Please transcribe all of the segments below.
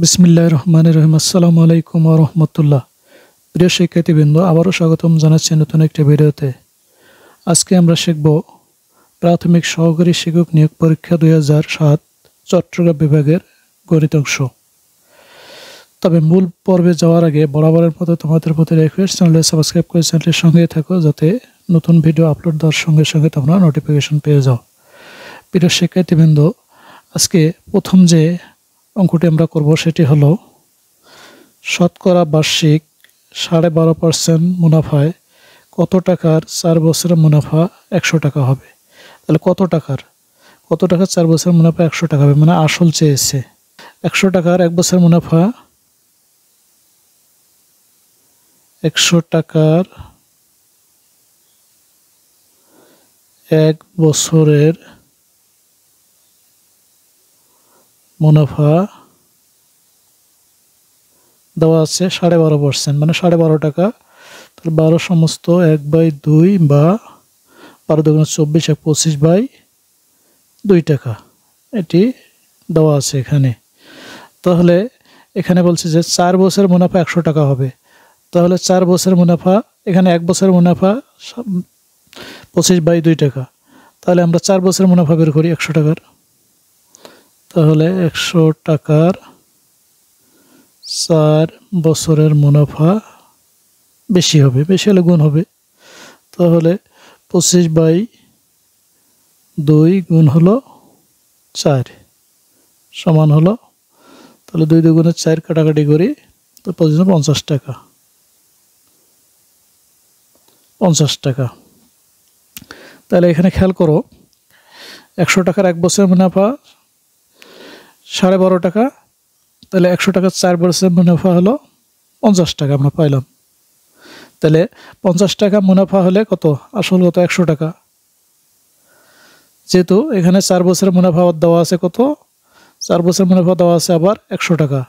বিসমিল্লাহির রহমানির রহিম। আসসালামু আলাইকুম ওয়া রাহমাতুল্লাহ। প্রিয় শিক্ষার্থীবৃন্দ, আবারও স্বাগতম জানাচ্ছি নতুন একটি ভিডিওতে। আজকে আমরা শিখব প্রাথমিক সহকারী শিক্ষক নিয়োগ পরীক্ষা 2007 চট্টগ্রাম বিভাগের গণিত অংশ। তবে মূল পর্বে যাওয়ার আগে বরাবরের মতো তোমাদের প্রতি রিকোয়েস্ট, চ্যানেলটি সাবস্ক্রাইব করে চ্যানেলটির সঙ্গেই থাকো, যাতে নতুন ভিডিও আপলোড দেওয়ার সঙ্গে সঙ্গে তোমরা নোটিফিকেশন পেয়ে যাও। প্রিয় শিক্ষার্থীবৃন্দ, আজকে প্রথম যে অঙ্কটি আমরা করব সেটি হলো শতকরা বার্ষিক 12.5% মুনাফায় কত টাকার 4 বছরের মুনাফা 100 টাকা হবে। তাহলে কত টাকার 4 বছরের মুনাফা 100 টাকা হবে, মানে আসল চেয়েছে। 100 টাকার 1 বছরের মুনাফা, 100 টাকার 1 বছরের মুনাফা দেওয়া আছে 12.5%, মানে 12.5 টাকা। তাহলে 12 সমস্ত 1/2 বা 12 × 24 25/2 টাকা, এটি দেওয়া আছে এখানে। তাহলে এখানে বলছে যে 4 বছরের মুনাফা 100 টাকা হবে। তাহলে 4 বছরের মুনাফা, এখানে 1 বছরের মুনাফা 25/2 টাকা। তাহলে আমরা 4 বছরের মুনাফা বের করি 100 টাকার। তাহলে 100 টাকার 4 বছরের মুনাফা বেশি হবে, বেশি হলে গুণ হবে। তাহলে 25/2 গুণ হলো 4 সমান হলো, তাহলে 2 × 2 = 4, কাটাকাটি করি তো 50 টাকা। 50 টাকা। তাহলে এখানে খেয়াল করো, 100 টাকার 1 বছরের মুনাফা 12.5 টাকা। তাহলে 100 টাকার 4 বছরের মুনাফা হলো 50 টাকা আমরা পাইলাম। তাহলে 50 টাকা মুনাফা হলে কত, আসল কত, 100 টাকা। যেহেতু এখানে 4 বছরের মুনাফা দেওয়া আছে কত, 4 বছরের মুনাফা দেওয়া আছে আবার 100 টাকা।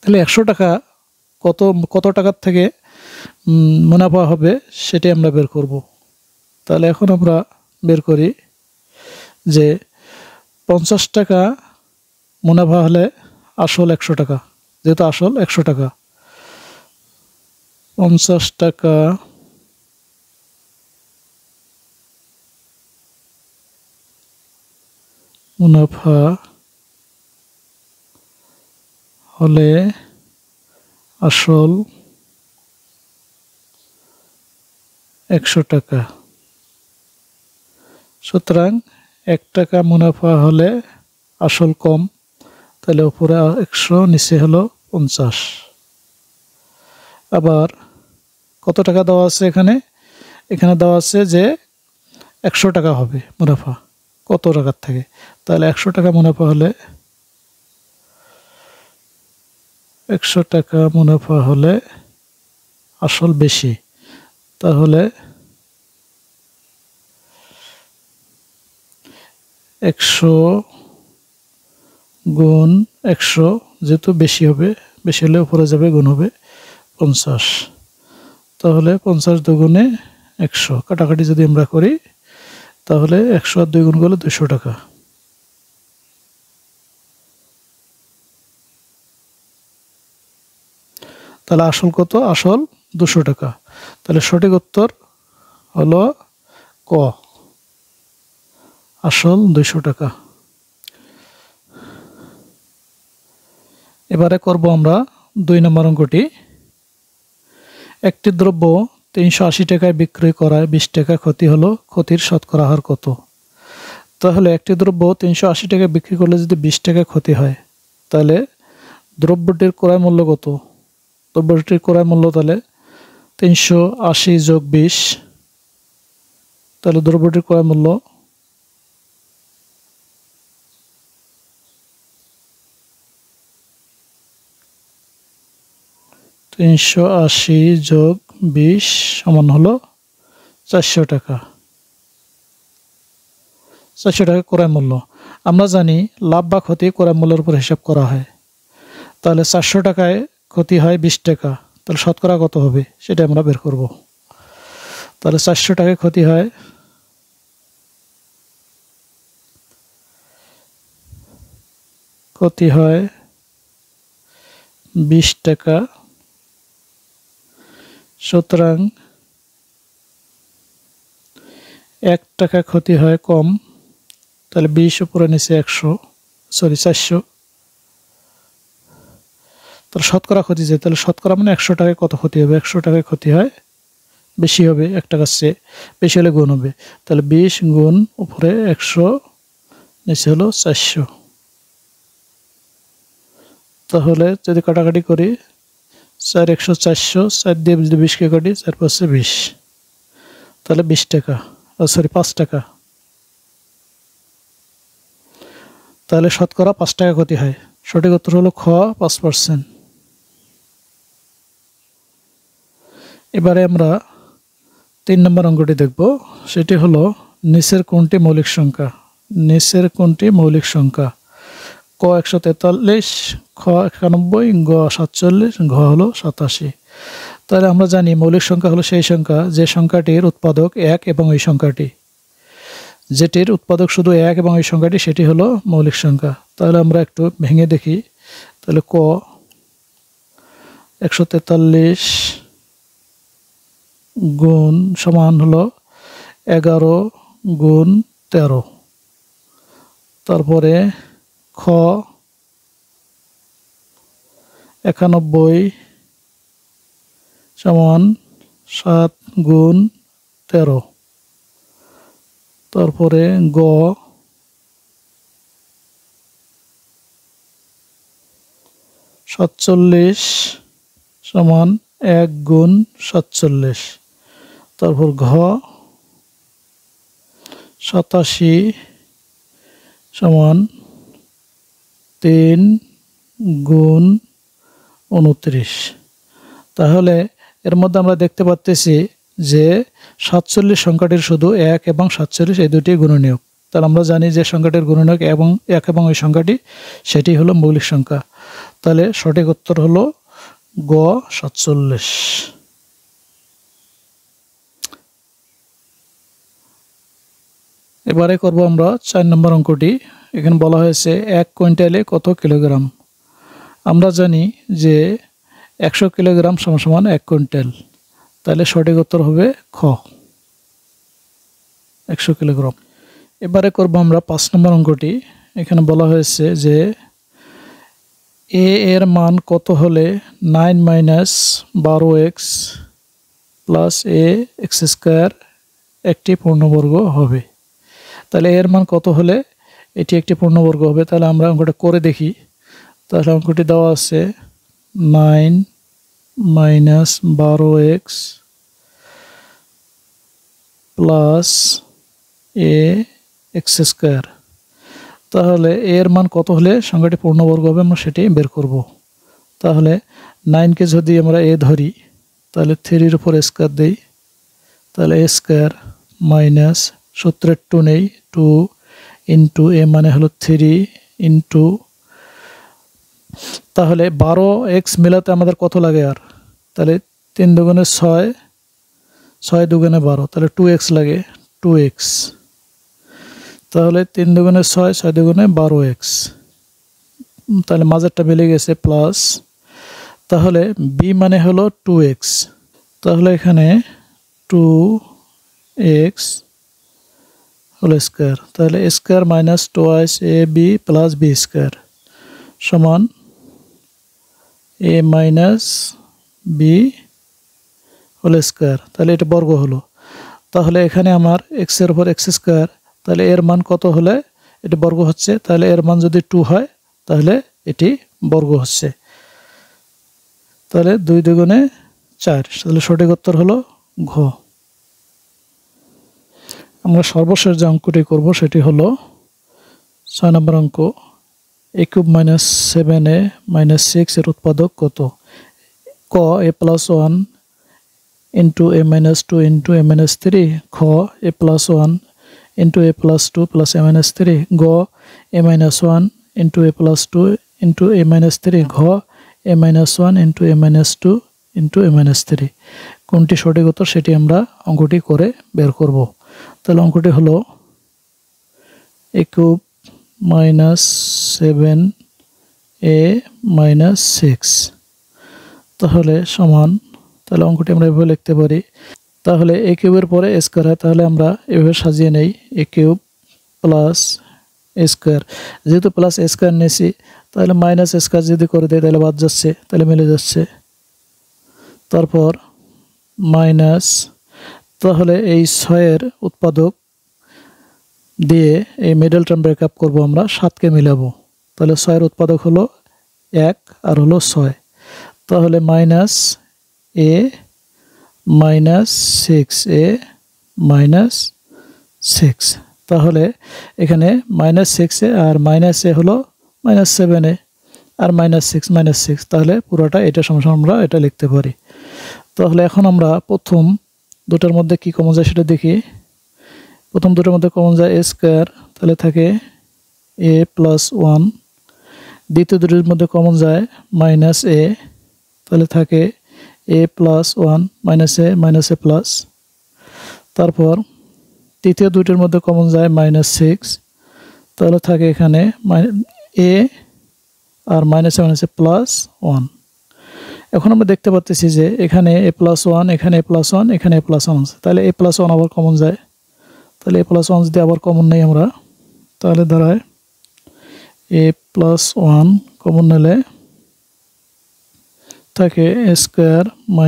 তাহলে 100 টাকা কত টাকার থেকে মুনাফা হবে সেটি আমরা বের করব। তাহলে এখন আমরা বের করি যে 50 টাকা মুনাফা হলে আসল 100 টাকা, যেহেতু আসল 100 টাকা। 50 টাকা মুনাফা হলে আসল 100 টাকা। সুতরাং 1 টাকা মুনাফা হলে আসল কম, তাহলে উপরে 100, নিচে হলো 50। আবার কত টাকা দেওয়া আছে এখানে দেওয়া আছে যে 100 টাকা হবে মুনাফা কত টাকার থেকে। তাহলে 100 টাকা মুনাফা হলে 100 টাকা মুনাফা হলে আসল বেশি। তাহলে 100 গুণ 100, যেহেতু বেশি হবে, বেশি হলে উপরে যাবে, গুণ হবে 50। তাহলে 50 দুগুণে 100, কাটাকাটি যদি আমরা করি তাহলে 100 আর 2 গুণ করলে 200 টাকা। তাহলে আসল কত, আসল 200 টাকা। তাহলে সঠিক উত্তর হলো ক, আসল 200 টাকা। এবারে করব আমরা 2 নম্বর অঙ্কটি। একটি দ্রব্য 380 টাকায় বিক্রয় করায় 20 টাকা ক্ষতি হলো, ক্ষতির শতকরা হার কত? তাহলে একটি দ্রব্য 380 টাকায় বিক্রি করলে যদি 20 টাকা ক্ষতি হয়, তাহলে দ্রব্যটির ক্রয় মূল্য কত? দ্রব্যটির ক্রয় মূল্য তাহলে 380 যোগ 20, তাহলে দ্রব্যটির ক্রয় মূল্য 380 যোগ 20 সমান হলো 400 টাকা। 400 টাকা ক্রয় মূল্য। আমরা জানি লাভ বা ক্ষতি ক্রয় মূল্যের উপর হিসাব করা হয়। তাহলে 400 টাকায় ক্ষতি হয় 20 টাকা, তাহলে শতকরা কত হবে সেটা আমরা বের করব। তাহলে 400 টাকায় ক্ষতি হয় ক্ষতি হয় 20 টাকা। সুতরাং 1 টাকা ক্ষতি হয় কম, তাহলে 20 উপরে নিচে 400। তাহলে শতকরা ক্ষতি যায়, তাহলে শতকরা মানে 100 টাকায় কত ক্ষতি হবে? 100 টাকায় ক্ষতি হয় বেশি হবে, 1 টাকার চেয়ে বেশি হলে গুণ হবে। তাহলে 20 গুণ উপরে 100 নিচে হলো 400। তাহলে যদি কাটাকাটি করি 4 100 400, 4 দিয়ে যদি 20কে কাটি 4 5 20, তাহলে 20 টাকা, 5 টাকা। তাহলে শতকরা 5 টাকা ক্ষতি হয়। সঠিক উত্তর হলো খ, 5%। এবারে আমরা 3 নম্বর অঙ্কটি দেখব। সেটি হলো নিচের কোনটি মৌলিক সংখ্যা? নিচের কোনটি মৌলিক সংখ্যা? ক 143, খ 91, গ 47, ঘ হলো 87। তাহলে আমরা জানি মৌলিক সংখ্যা হলো সেই সংখ্যা যে সংখ্যাটির উৎপাদক 1 এবং ওই সংখ্যাটি, যেটির উৎপাদক শুধু 1 এবং ওই সংখ্যাটি, সেটি হলো মৌলিক সংখ্যা। তাহলে আমরা একটু ভেঙে দেখি। তাহলে ক 143 গুণ সমান হলো 11 গুণ 13। তারপরে খ 91 সমান 7 গুণ 13। তারপরে গ 47 সমান 1 গুণ 47। তারপর ঘ 87 সমান 3 গুণ 29। তাহলে এর মধ্যে আমরা দেখতে পাচ্ছি যে 47 সংখ্যাটির শুধু 1 এবং 47 এই দুটি গুণনীয়ক। তাহলে আমরা জানি যে সংখ্যাটির গুণনীয়ক এবং 1 এবং ওই সংখ্যাটি, সেটি হলো মৌলিক সংখ্যা। তাহলে সঠিক উত্তর হলো গ 47। এবারে করব আমরা 4 নম্বর অঙ্কটি। এখানে বলা হয়েছে 1 কুইন্টালে কত কিলোগ্রাম? আমরা জানি যে 100 কিলোগ্রাম সমান 1 কুইন্টাল। তাহলে সঠিক উত্তর হবে খ, 100 কিলোগ্রাম। এবারে করব আমরা 5 নম্বর অঙ্কটি। এখানে বলা হয়েছে যে এ এর মান কত হলে 9 - 12x প্লাস এ এক্স স্কোয়ার একটি পূর্ণবর্গ হবে। তাহলে এর মান কত হলে এটি একটি পূর্ণবর্গ হবে? তাহলে আমরা অঙ্কটা করে দেখি। তাহলে অঙ্কটি দেওয়া আছে 9 - 12x প্লাস এ এক্স স্কোয়ার। তাহলে এর মান কত হলে সংখ্যাটি পূর্ণবর্গ হবে আমরা সেটি বের করব। তাহলে 9কে যদি আমরা এ ধরি, তাহলে 3-এর উপর স্কোয়ার দিই, তাহলে এ স্কোয়ার মাইনাস সূত্রের 2 নেই, 2 ইন্টু এ মানে হলো 3 ইন্টু, তাহলে 12x মেলাতে আমাদের কত লাগে আর? তাহলে 3 দুগুণে 6, 6 দুগুণে 12, তাহলে 2x লাগে, 2x। তাহলে 3 দুগুণে 6, 6 দুগুণে 12x। তাহলে মাঝেরটা মিলে গেছে প্লাস, তাহলে b মানে হলো 2x। তাহলে এখানে 2x হোল স্কোয়ার, তাহলে square minus 2 A B plus B square সমান এ মাইনাস বি হোল স্কোয়ার। তাহলে এটা বর্গ হলো। তাহলে এখানে আমার এক্সের উপর এক্স স্কোয়ার, তাহলে এর মান কত হলে এটি বর্গ হচ্ছে? তাহলে এর মান যদি 2 হয় তাহলে এটি বর্গ হচ্ছে। তাহলে 2 দুগুণে 4, তাহলে সঠিক উত্তর হলো ঘ। আমরা সর্বশেষ যে অঙ্কটি করব সেটি হলো 6 নম্বর অঙ্ক। a cube minus 7a minus 6 এর উৎপাদক কত? ক a plus 1 into a minus 2 into a minus 3, খ a plus 1 into a plus 2 plus a minus 3, গ a minus 1 into a plus 2 into a minus 3, ঘ a minus 1 into a minus 2 into a minus 3। কোনটি সঠিক উত্তর সেটি আমরা অঙ্কটি করে বের করব। তাহলে অঙ্কটি হলো a cube minus 7a minus 6 তাহলে সমান, তাহলে অঙ্কটি আমরা এভাবে লিখতে পারি। তাহলে এ কিউবের পরে এ স্কোয়ার হয়, তাহলে আমরা এভাবে সাজিয়ে নেই এ কিউব প্লাস এ স্কোয়ার। যেহেতু প্লাস এ স্কোয়ার নিয়েছি, তাহলে মাইনাস এ স্কোয়ার যদি করে দেয় তাহলে বাদ যাচ্ছে, তাহলে মিলে যাচ্ছে। তারপর মাইনাস, তাহলে এই 6-এর উৎপাদক দিয়ে এই মিডল টার্ম ব্রেকআপ করবো আমরা, 7কে মিলাবো। তাহলে 6-এর উৎপাদক হলো 1 আর হলো 6, তাহলে মাইনাস এ মাইনাস 6 এ মাইনাস 6। তাহলে এখানে -6 আর -a হলো -7a আর -6 তাহলে পুরোটা এটা সমান আমরা এটা লিখতে পারি। তাহলে এখন আমরা প্রথম দুটার মধ্যে কি কমন যায় সেটা দেখি। প্রথম দুটোর মধ্যে কমন যায় a স্কয়ার, তাহলে থাকে a + 1। দ্বিতীয় দুটোর মধ্যে কমন যায় -a, তাহলে থাকে a + 1 -a প্লাস। তারপর তৃতীয় দুইটির মধ্যে কমন যায় -6, তাহলে থাকে এখানে a আর -a প্লাস 1। এখন আমরা দেখতে পাচ্ছি যে এখানে a + 1, এখানে a + 1, এখানে a + 1 আছে, তাহলে a + 1 আবার কমন যায়। তাহলে a + 1 যদি আবার কমন নেই আমরা, তাহলে দাঁড়ায় a + 1 কমন নিলে থাকে a স্কয়ার -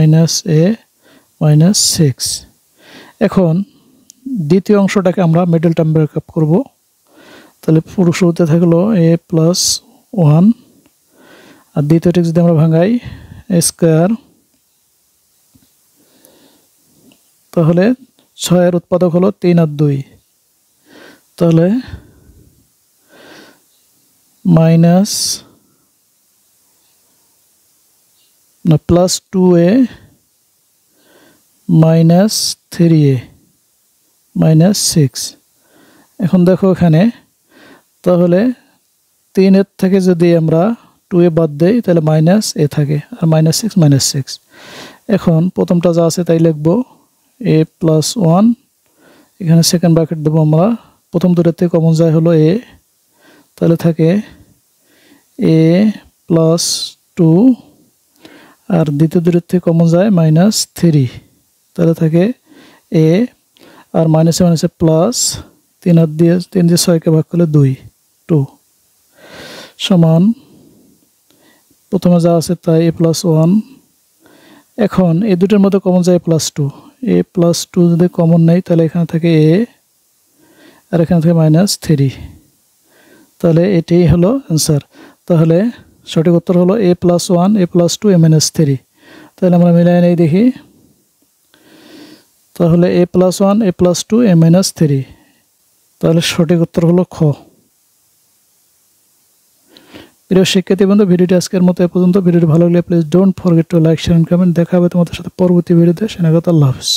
a - 6। এখন দ্বিতীয় অংশটাকে আমরা মিডল টার্ম ব্রেকআপ করব। তাহলে পুরো শুরুতে থাকলো a + 1 আর দ্বিতীয়টি যদি আমরা ভাঙাই a স্কয়ার, তাহলে 6-এর উৎপাদক হলো 3 আর 2, তাহলে +2a - 3a - 6। এখন দেখো এখানে, তাহলে 3-এর থেকে যদি আমরা 2a বাদ দেই তাহলে -a থাকে আর -6 - 6। এখন প্রথমটা যা আছে তাই লিখব a + 1, এখানে সেকেন্ড ব্র্যাকেট দেবো আমরা। প্রথম দুটোর থেকে কমন যায় হলো a, তাহলে থাকে a + 2 আর দ্বিতীয় দুটোর থেকে কমন যায় -3, তাহলে থাকে a আর -a প্লাস 3 আর 3 দিয়ে 6কে ভাগ করলে 2 সমান, প্রথমে যা আছে তাই a + 1। এখন এই দুটোর মধ্যে কমন যায় +2, a + 2 যদি কমন নেই তাহলে এখানে থাকে a আর এখানে থাকে -3, তাহলে এটাই হলো অ্যান্সার। তাহলে সঠিক উত্তর হলো a + 1 a + 2 a - 3। তাহলে আমরা মিলাই নেই দেখি, তাহলে a + 1 a + 2 a - 3, তাহলে সঠিক উত্তর হলো খ। প্রিয় শিক্ষার্থীবৃন্দ, ভিডিওটি আজকের মতো এ পর্যন্ত। ভিডিওটি ভালো লাগলে please don't forget to like, share and comment. দেখা হবে তোমাদের সাথে পরবর্তী ভিডিওতে। সেনাগত আল্লাহ হাফেজ।